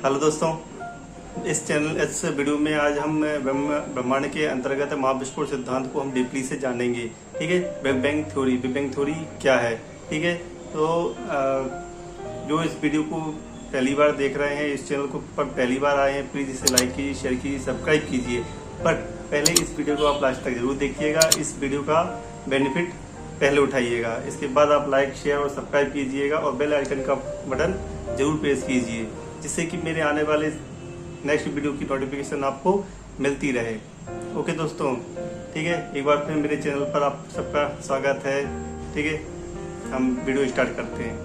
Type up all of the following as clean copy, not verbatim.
Hello दोस्तों, इस video में आज हम ब्रह्मांड के अंतर्गत महाविस्फोट सिद्धांत को हम डीपली से जानेंगे। ठीक है, बिग बैंग थ्योरी क्या है। ठीक है, तो जो इस वीडियो को पहली बार देख रहे हैं, इस चैनल को पर पहली बार आए हैं, प्लीज़ इसे लाइक कीजिए, शेयर कीजिए, सब्सक्राइब कीजिए। बट पहले इस वीडियो को आप लास्ट तक जरूर देखिएगा, इस वीडियो का बेनिफिट पहले उठाइएगा। इसके बाद आप लाइक, शेयर और सब्सक्राइब कीजिएगा और बेल आइकन का बटन जरूर प्रेस कीजिए, जिससे कि मेरे आने वाले नेक्स्ट वीडियो की नोटिफिकेशन आपको मिलती रहे। ओके दोस्तों, ठीक है, एक बार फिर मेरे चैनल पर आप सबका स्वागत है। ठीक है, हम वीडियो स्टार्ट करते हैं।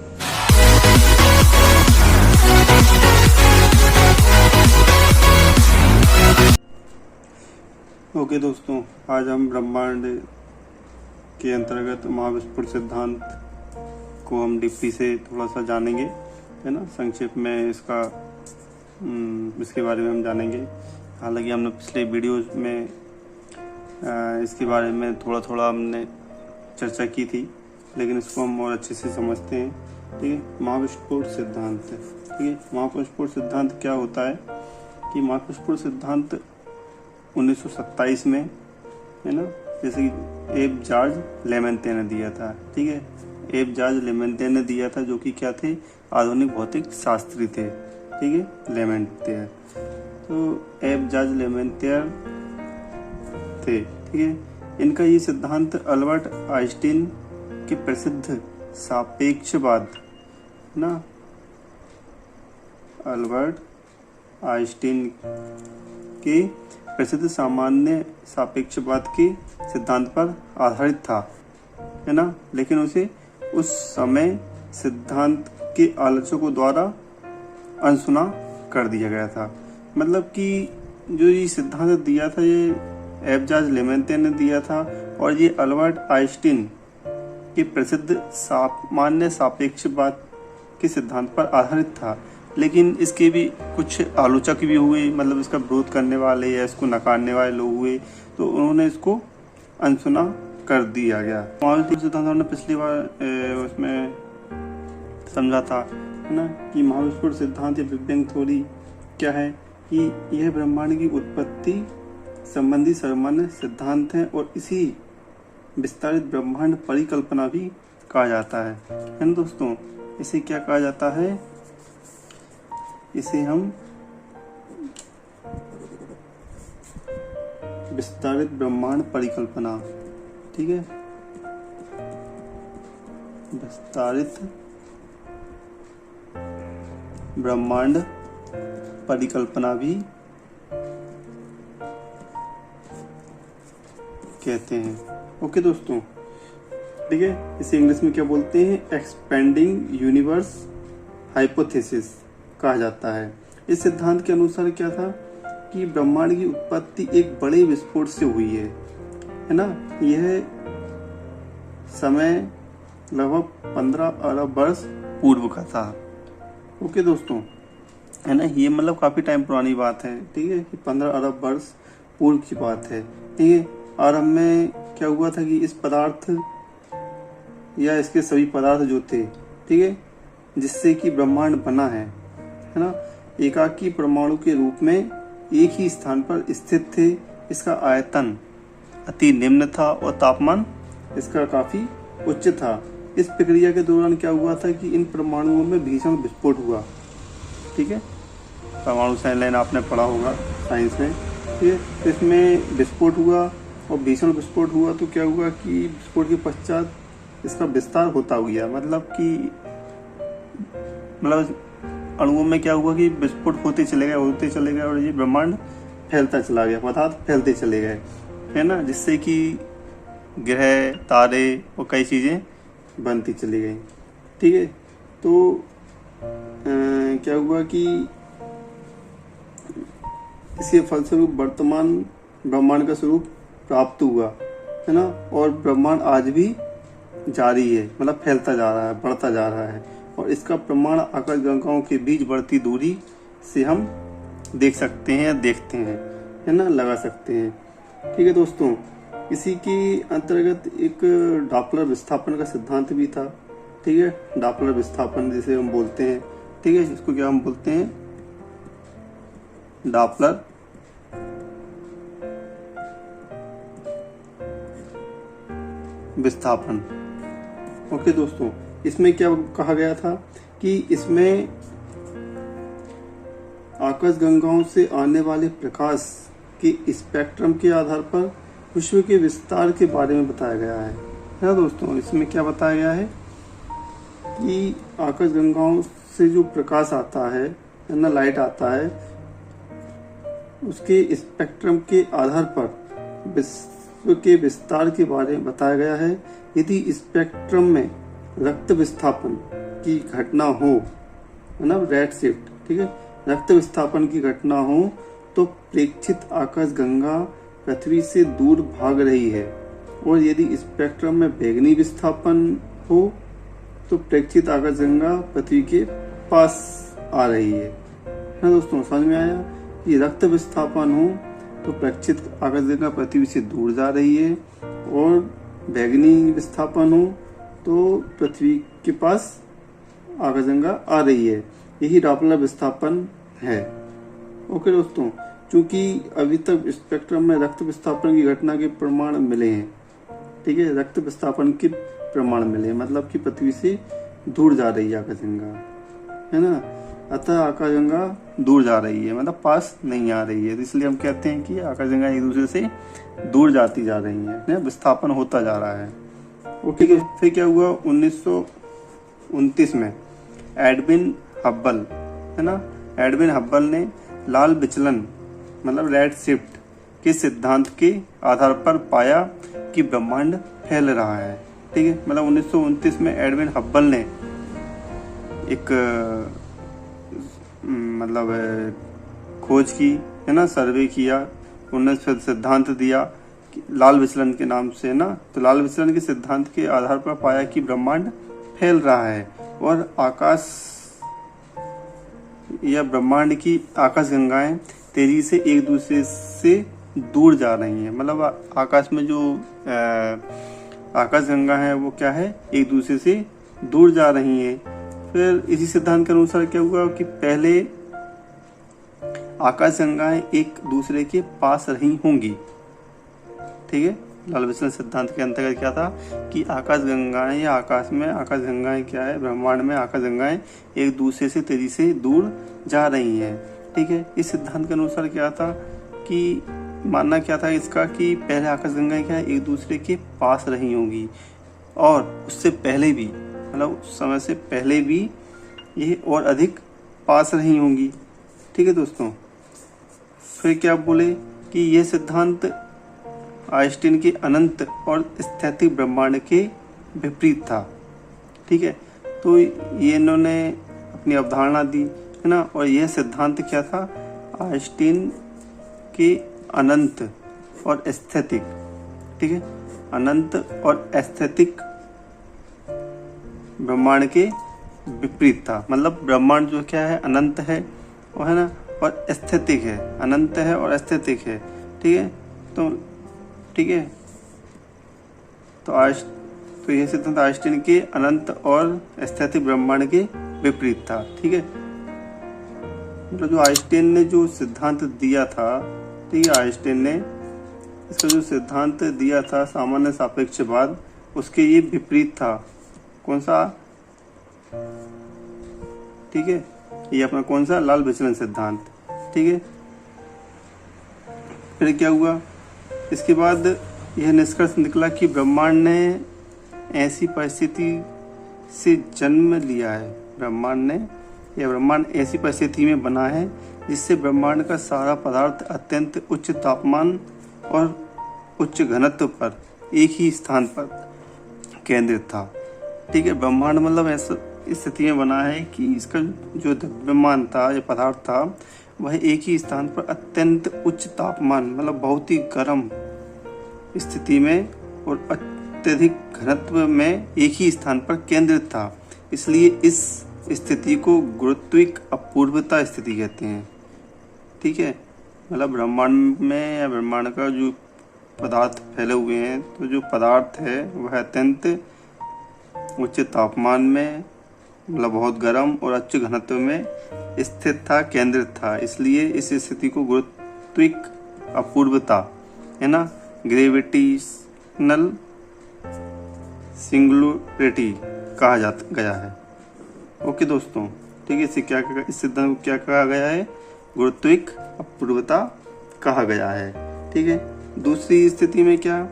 ओके दोस्तों, आज हम ब्रह्मांड के अंतर्गत महाविस्फोट सिद्धांत को हम डीपली से थोड़ा सा जानेंगे, है ना। संक्षेप में इसके बारे में हम जानेंगे। हालांकि हमने पिछले वीडियोस में इसके बारे में थोड़ा हमने चर्चा की थी, लेकिन इसको हम और अच्छे से समझते हैं। ठीक है, महाविस्फोट सिद्धांत। ठीक है, महाविस्फोट सिद्धांत क्या होता है कि महाविस्फोट सिद्धांत 1927 में, है ना, जैसे कि एब जॉर्ज लेमेंते ने दिया था। ठीक है, एब जॉर्ज लेमेंते ने दिया था, जो कि क्या थे, आधुनिक भौतिक शास्त्री थे। ठीक है, लेमेंटियर, तो एब जॉर्ज लेमेंटियर थे। ठीक है, इनका ये सिद्धांत अल्बर्ट आइंस्टीन के प्रसिद्ध सापेक्षवाद, ना, अल्बर्ट आइंस्टीन के प्रसिद्ध सामान्य सापेक्षवाद के सिद्धांत पर आधारित था, है ना। लेकिन उसे उस समय सिद्धांत के आलोचकों द्वारा अनसुना कर दिया गया था। मतलब कि जो ये सिद्धांत दिया था, ये एब जॉर्ज लेमेंते ने दिया था और ये अल्बर्ट आइंस्टीन के प्रसिद्ध सामान्य सापेक्षवाद के सिद्धांत पर आधारित था। लेकिन इसके भी कुछ आलोचक भी हुए, मतलब इसका विरोध करने वाले या इसको नकारने वाले लोग हुए, तो उन्होंने इसको अनसुना कर दिया गया। महाविस्फोट सिद्धांत हमने पिछली बार उसमें समझा था, है ना, कि महाविस्फोट सिद्धांत या बिग बैंग थ्योरी क्या है, कि यह ब्रह्मांड की उत्पत्ति संबंधी सामान्य सिद्धांत है और इसी विस्तारित ब्रह्मांड परिकल्पना भी कहा जाता है ना दोस्तों। इसे क्या कहा जाता है, इसे हम विस्तारित ब्रह्मांड परिकल्पना, ठीक है, विस्तारित ब्रह्मांड परिकल्पना भी कहते हैं। ओके दोस्तों, ठीक है, इसे इंग्लिश में क्या बोलते हैं, एक्सपेंडिंग यूनिवर्स हाइपोथेसिस कहा जाता है। इस सिद्धांत के अनुसार क्या था कि ब्रह्मांड की उत्पत्ति एक बड़े विस्फोट से हुई है ना। यह समय लगभग 15 अरब वर्ष पूर्व का था। ओके दोस्तों, है ना, ये मतलब काफी टाइम पुरानी बात है। ठीक है, कि 15 अरब वर्ष पूर्व की बात है। ठीक है, आरंभ में क्या हुआ था कि इस पदार्थ या इसके सभी पदार्थ जो थे, ठीक है, जिससे कि ब्रह्मांड बना है ना, एकाकी परमाणु के रूप में एक ही स्थान पर स्थित थे। इसका आयतन अति निम्न था और तापमान इसका काफी उच्च था। इस प्रक्रिया के दौरान क्या हुआ था कि इन परमाणुओं में भीषण विस्फोट हुआ। ठीक है, परमाणु संलयन आपने पढ़ा होगा साइंस में। ठीक है, इसमें विस्फोट हुआ और भीषण विस्फोट हुआ, तो क्या हुआ कि विस्फोट के पश्चात इसका विस्तार होता गया। मतलब अणुओं में क्या हुआ कि विस्फोट होते चले गए और ये ब्रह्मांड फैलता चला गया, पदार्थ फैलते चले गए, है ना, जिससे कि ग्रह, तारे और कई चीजें बनती चली गई। ठीक है, तो क्या हुआ कि इसके फलस्वरूप वर्तमान ब्रह्मांड का स्वरूप प्राप्त हुआ, है ना, और ब्रह्मांड आज भी जारी है, मतलब फैलता जा रहा है, बढ़ता जा रहा है। और इसका प्रमाण आकाशगंगाओं के बीच बढ़ती दूरी से हम देख सकते हैं, देखते हैं, है ना, लगा सकते हैं। ठीक है दोस्तों, इसी के अंतर्गत एक डॉपलर विस्थापन का सिद्धांत भी था। ठीक है, डॉपलर विस्थापन जिसे हम बोलते हैं, ठीक है, इसको क्या हम बोलते हैं, डॉपलर विस्थापन। ओके दोस्तों, इसमें क्या कहा गया था कि इसमें आकाशगंगाओं से आने वाले प्रकाश के स्पेक्ट्रम के आधार पर विश्व के विस्तार के बारे में बताया गया है ना दोस्तों। इसमें क्या बताया गया है कि आकाशगंगाओं से जो प्रकाश आता है ना, लाइट आता है, उसके स्पेक्ट्रम के आधार पर विश्व के विस्तार के बारे में बताया गया है। यदि स्पेक्ट्रम में रक्त विस्थापन की घटना हो, है ना, रेड शिफ्ट, ठीक है, रक्त विस्थापन की घटना हो तो प्रेक्षित आकाशगंगा पृथ्वी से दूर भाग रही है, और यदि स्पेक्ट्रम में बैंगनी विस्थापन हो तो प्रेक्षित आकाशगंगा पृथ्वी के पास आ रही है ना दोस्तों। समझ में आया कि रक्त विस्थापन हो तो प्रेक्षित आकाशगंगा पृथ्वी से दूर जा रही है, और बैंगनी विस्थापन हो तो पृथ्वी के पास आकाशगंगा आ रही है। यही डॉपलर विस्थापन है। ओके दोस्तों, क्योंकि अभी तक स्पेक्ट्रम में रक्त विस्थापन की घटना के प्रमाण मिले हैं, ठीक है, रक्त विस्थापन के प्रमाण मिले हैं, मतलब कि पृथ्वी से दूर जा रही है आकाशगंगा, है ना। अतः आकाशगंगा दूर जा रही है, मतलब पास नहीं आ रही है, तो इसलिए हम कहते हैं कि आकाशगंगा एक दूसरे से दूर जाती जा रही है, विस्थापन होता जा रहा है। ओके, फिर क्या हुआ 1929 में एडविन हब्बल, है ना, एडविन हब्बल ने लाल विचलन मतलब रेड शिफ्ट के सिद्धांत के आधार पर पाया कि ब्रह्मांड फैल रहा है, ठीक है। मतलब 1929 में एडविन हब्बल ने एक मतलब खोज की, है ना, सर्वे किया, उन्होंने फिर सिद्धांत दिया लाल विचलन के नाम से ना। तो लाल विचलन के सिद्धांत के आधार पर पाया कि ब्रह्मांड फैल रहा है और आकाश या ब्रह्मांड की आकाशगंगाएं तेजी से एक दूसरे से दूर जा रही हैं। मतलब आकाश में जो आकाशगंगा है वो क्या है, एक दूसरे से दूर जा रही हैं। फिर इसी सिद्धांत के अनुसार क्या हुआ कि पहले आकाशगंगाएं एक दूसरे के पास रही होंगी, ठीक है। लाल विचलन सिद्धांत के अंतर्गत क्या था कि आकाशगंगाएं या आकाश में आकाशगंगाएं क्या है, ब्रह्मांड में आकाशगंगाएं एक दूसरे से तेजी से दूर जा रही हैं, ठीक है। इस सिद्धांत के अनुसार क्या था कि मानना क्या था इसका कि पहले आकाशगंगाएं क्या है, एक दूसरे के पास रही होंगी, और उससे पहले भी मतलब उस समय से पहले भी ये और अधिक पास रही होंगी, ठीक है दोस्तों। फिर क्या बोले कि यह सिद्धांत आइंस्टीन के अनंत और स्थैतिक ब्रह्मांड के विपरीत था, ठीक है। तो ये इन्होंने अपनी अवधारणा दी, है ना। और यह सिद्धांत क्या था, आइंस्टीन के अनंत और स्थैतिक, ठीक है, अनंत और स्थैतिक ब्रह्मांड के विपरीत था। मतलब ब्रह्मांड जो क्या है, अनंत है, वो है ना, और स्थैतिक है, अनंत है और स्थैतिक है, ठीक है। तो ठीक है, तो यह सिद्धांत आइंस्टीन के अनंत और स्थैतिक ब्रह्मांड के विपरीत था, ठीक है। मतलब जो आइंस्टीन ने जो सिद्धांत दिया था, ठीक है, आइंस्टीन ने इसका जो सिद्धांत दिया था सामान्य सापेक्षवाद, उसके ये विपरीत था। कौन सा, ठीक है, ये अपना कौन सा, लाल विचलन सिद्धांत, ठीक है। फिर क्या हुआ, इसके बाद यह निष्कर्ष निकला कि ब्रह्मांड ने ऐसी परिस्थिति से जन्म लिया है, ब्रह्मांड ऐसी परिस्थिति में बना है जिससे ब्रह्मांड का सारा पदार्थ अत्यंत उच्च तापमान और उच्च घनत्व पर एक ही स्थान पर केंद्रित था, ठीक है। ब्रह्मांड मतलब ऐसा स्थिति में बना है कि इसका जो द्रव्यमान था या पदार्थ था वह एक ही स्थान पर अत्यंत उच्च तापमान मतलब बहुत ही गर्म स्थिति में और अत्यधिक घनत्व में एक ही स्थान पर केंद्रित था। इसलिए इस स्थिति को गुरुत्विक अपूर्वता स्थिति कहते हैं, ठीक है। मतलब ब्रह्मांड में या ब्रह्मांड का जो पदार्थ फैले हुए हैं, तो जो पदार्थ है वह अत्यंत उच्च तापमान में मतलब बहुत गर्म और उच्च घनत्व में स्थित था, केंद्रित था, इसलिए इस स्थिति को गुरुत्विक अपूर्वता है ना, ग्रेविटेशनल सिंगुलरिटी कहा जा गया है। ओके दोस्तों, ठीक है, इस सिद्धांत को क्या कहा गया है? गुरुत्विक अपूर्वता कहा गया है। ठीक है, दूसरी स्थिति में क्या,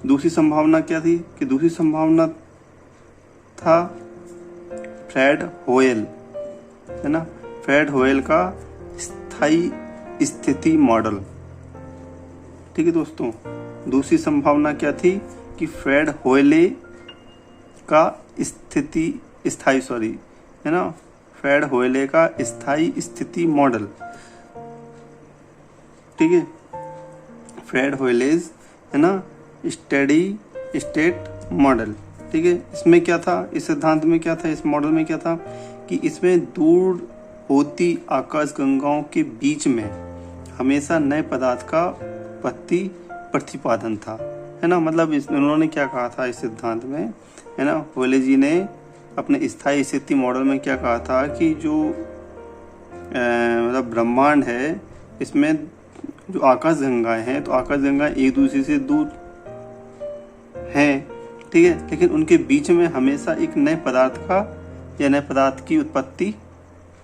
दूसरी संभावना क्या थी कि दूसरी संभावना था फ्रेड होयल, है ना, फ्रेड होयल का स्थायी स्थिति मॉडल। ठीक है दोस्तों, दूसरी संभावना क्या थी कि फ्रेड होयले का है ना, फ्रेड होयले का स्थायी स्थिति मॉडल। ठीक है, फ्रेड होयलेज है ना स्टेडी स्टेट मॉडल। ठीक है, इसमें क्या था, इस सिद्धांत में क्या था, इस मॉडल में क्या था कि इसमें दूर होती आकाश गंगाओं के बीच में हमेशा नए पदार्थ का प्रतिपादन था, है ना। मतलब उन्होंने क्या कहा था इस सिद्धांत में, है ना, होयले जी ने अपने स्थायी स्थिति मॉडल में क्या कहा था कि जो मतलब ब्रह्मांड है, इसमें जो आकाश गंगाएं हैं, तो आकाश गंगाएं एक दूसरे से दूर हैं, ठीक है, लेकिन उनके बीच में हमेशा एक नए पदार्थ का या नए पदार्थ की उत्पत्ति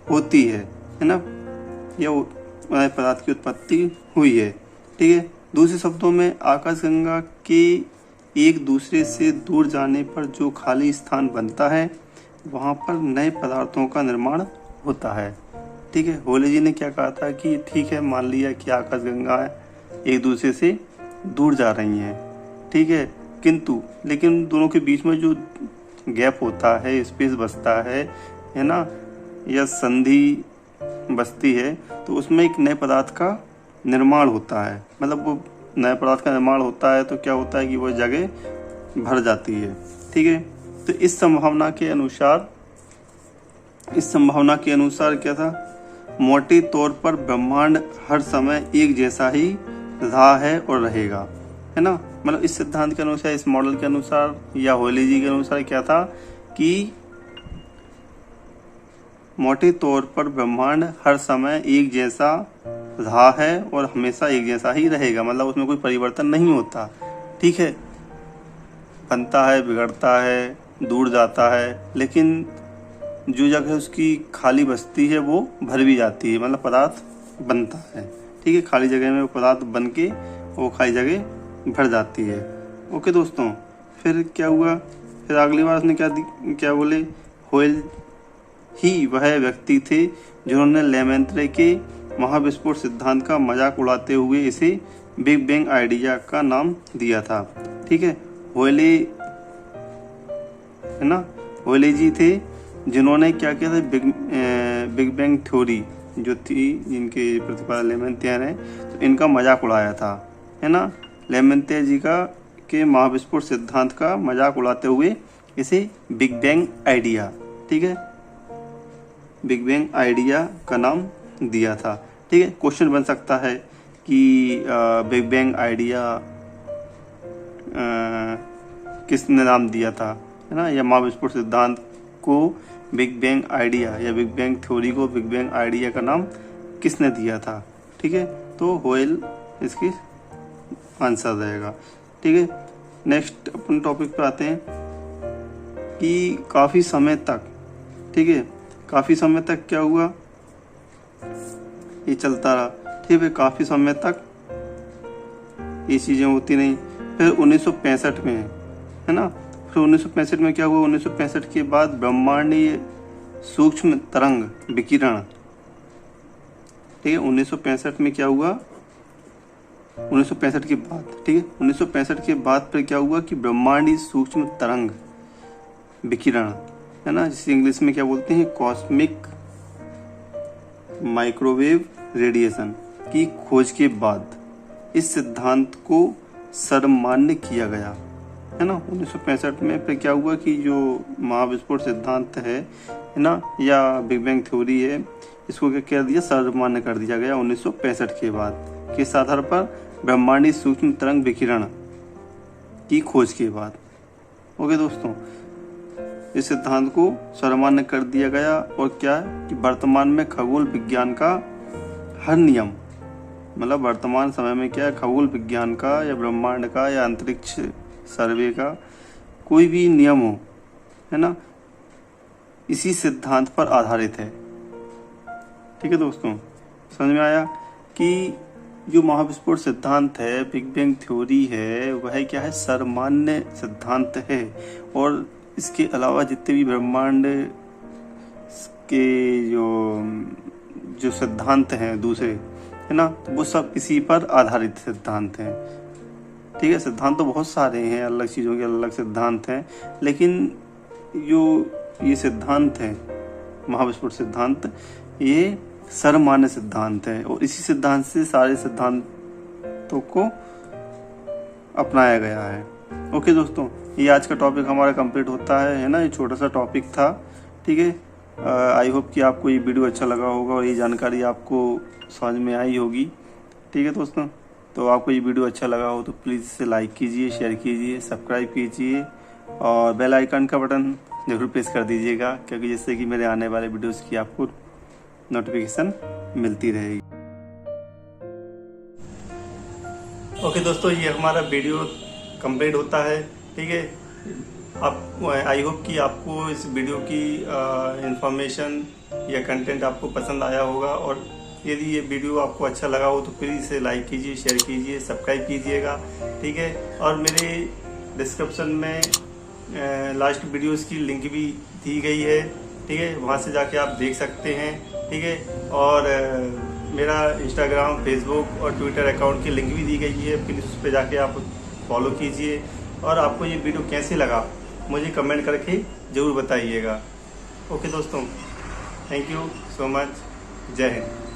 होती है ना, या नए पदार्थ की उत्पत्ति हुई है। ठीक है, दूसरे शब्दों में आकाश गंगा के एक दूसरे से दूर जाने पर जो खाली स्थान बनता है वहाँ पर नए पदार्थों का निर्माण होता है। ठीक है, होयले जी ने क्या कहा था कि ठीक है, मान लिया कि आकाश गंगा एक दूसरे से दूर जा रही हैं, ठीक है, किंतु लेकिन दोनों के बीच में जो गैप होता है, स्पेस बचता है ना, या संधि बचती है, तो उसमें एक नए पदार्थ का निर्माण होता है। मतलब वो नए पदार्थ का निर्माण होता है तो क्या होता है कि वो जगह भर जाती है। ठीक है, तो इस संभावना के अनुसार क्या था, मोटे तौर पर ब्रह्मांड हर समय एक जैसा ही रहा है और रहेगा, है ना। मतलब इस सिद्धांत के अनुसार, इस मॉडल के अनुसार या होयले जी के अनुसार क्या था कि मोटे तौर पर ब्रह्मांड हर समय एक जैसा रहा है और हमेशा एक जैसा ही रहेगा, मतलब उसमें कोई परिवर्तन नहीं होता। ठीक है, बनता है, बिगड़ता है, दूर जाता है, लेकिन जो जगह उसकी खाली बचती है वो भर भी जाती है, मतलब पदार्थ बनता है। ठीक है, खाली जगह में वो पदार्थ बन के वो खाली जगह भर जाती है। ओके दोस्तों, फिर क्या हुआ, फिर अगली बार उसने क्या बोले, होयल ही वह व्यक्ति थे जिन्होंने लेमेंत्रे के महाविस्फोट सिद्धांत का मजाक उड़ाते हुए इसे बिग बैंग आइडिया का नाम दिया था। ठीक है, होयले, है ना, होयले जी थे जिन्होंने क्या किया था, बिग बैंग थ्योरी जो थी, जिनके प्रतिपादक लेमेंत्रे हैं, तो इनका मजाक उड़ाया था, है ना। लेमेंत्रे जी के महाविस्फोट सिद्धांत का मजाक उड़ाते हुए इसे बिग बैंग आइडिया, ठीक है, बिग बैंग आइडिया का नाम दिया था। ठीक है, क्वेश्चन बन सकता है कि बिग बैंग आइडिया किसने नाम दिया था, है ना, या महाविस्फोट सिद्धांत को बिग बैंग आइडिया या बिग बैंग थ्योरी को बिग बैंग आइडिया का नाम किसने दिया था। ठीक है, तो होयल इसकी आंसर रहेगा। ठीक है, नेक्स्ट अपन टॉपिक पे आते हैं कि काफ़ी समय तक, ठीक है, काफ़ी समय तक क्या हुआ, ये चलता रहा। ठीक है, काफ़ी समय तक ये चीज़ें होती नहीं। फिर 1965 में, है ना, फिर 1965 में क्या हुआ, 1965 के बाद ब्रह्मांडीय सूक्ष्म तरंग विकिरण। ठीक है, 1965 में क्या हुआ, 1965 के बाद, ठीक है, 1965 के बाद फिर क्या हुआ कि ब्रह्मांडीय सूक्ष्म तरंग विकिरण, है ना, जिसे इंग्लिश में क्या बोलते हैं, कॉस्मिक माइक्रोवेव रेडिएशन की खोज के बाद इस सिद्धांत को सर्वमान्य किया गया, है ना। 1965 में फिर क्या हुआ कि जो महाविस्फोट सिद्धांत है ना, या बिग बैंग थ्योरी है, इसको क्या कर दिया, सर्वमान्य कर दिया गया 1965 के बाद। किस आधार पर, ब्रह्मांडीय सूक्ष्म तरंग विकिरण की खोज के बाद। ओके दोस्तों, इस सिद्धांत को सर्वमान्य कर दिया गया। और क्या है कि वर्तमान में खगोल विज्ञान का हर नियम, मतलब वर्तमान समय में क्या है, खगोल विज्ञान का या ब्रह्मांड का या अंतरिक्ष सर्वे का कोई भी नियम हो, है ना, इसी सिद्धांत पर आधारित है। ठीक है दोस्तों, समझ में आया कि जो महाविस्फोट सिद्धांत है, बिग बैंग थ्योरी है, वह क्या है, सर्वमान्य सिद्धांत है। और इसके अलावा जितने भी ब्रह्मांड के जो सिद्धांत हैं दूसरे, है ना, वो सब इसी पर आधारित सिद्धांत हैं। ठीक है, सिद्धांत तो बहुत सारे हैं, अलग चीज़ों के अलग सिद्धांत हैं, लेकिन जो ये सिद्धांत है महाविस्फोट सिद्धांत, ये सर्वमान्य सिद्धांत है और इसी सिद्धांत से सारे सिद्धांतों को अपनाया गया है। ओके दोस्तों, ये आज का टॉपिक हमारा कंप्लीट होता है ना, ये छोटा सा टॉपिक था। ठीक है, आई होप कि आपको ये वीडियो अच्छा लगा होगा और ये जानकारी आपको समझ में आई होगी। ठीक है दोस्तों, तो आपको ये वीडियो अच्छा लगा हो तो प्लीज़ इसे लाइक कीजिए, शेयर कीजिए, सब्सक्राइब कीजिए और बेल आइकन का बटन जरूर प्रेस कर दीजिएगा, क्योंकि जिससे कि मेरे आने वाले वीडियोस की आपको नोटिफिकेशन मिलती रहेगी। ओके दोस्तों, ये हमारा वीडियो कंप्लीट होता है। ठीक है, आप आई होप कि आपको इस वीडियो की इंफॉर्मेशन या कंटेंट आपको पसंद आया होगा। और यदि ये वीडियो आपको अच्छा लगा हो तो प्लीज़ इसे लाइक कीजिए, शेयर कीजिए, सब्सक्राइब कीजिएगा। ठीक है, और मेरे डिस्क्रिप्शन में लास्ट वीडियोस की लिंक भी दी गई है। ठीक है, वहाँ से जाके आप देख सकते हैं। ठीक है, और मेरा इंस्टाग्राम, फेसबुक और ट्विटर अकाउंट की लिंक भी दी गई है, प्लीज़ उस पर जाके आप फॉलो कीजिए। और आपको ये वीडियो कैसे लगा मुझे कमेंट करके ज़रूर बताइएगा। ओके दोस्तों, थैंक यू सो मच। जय हिंद।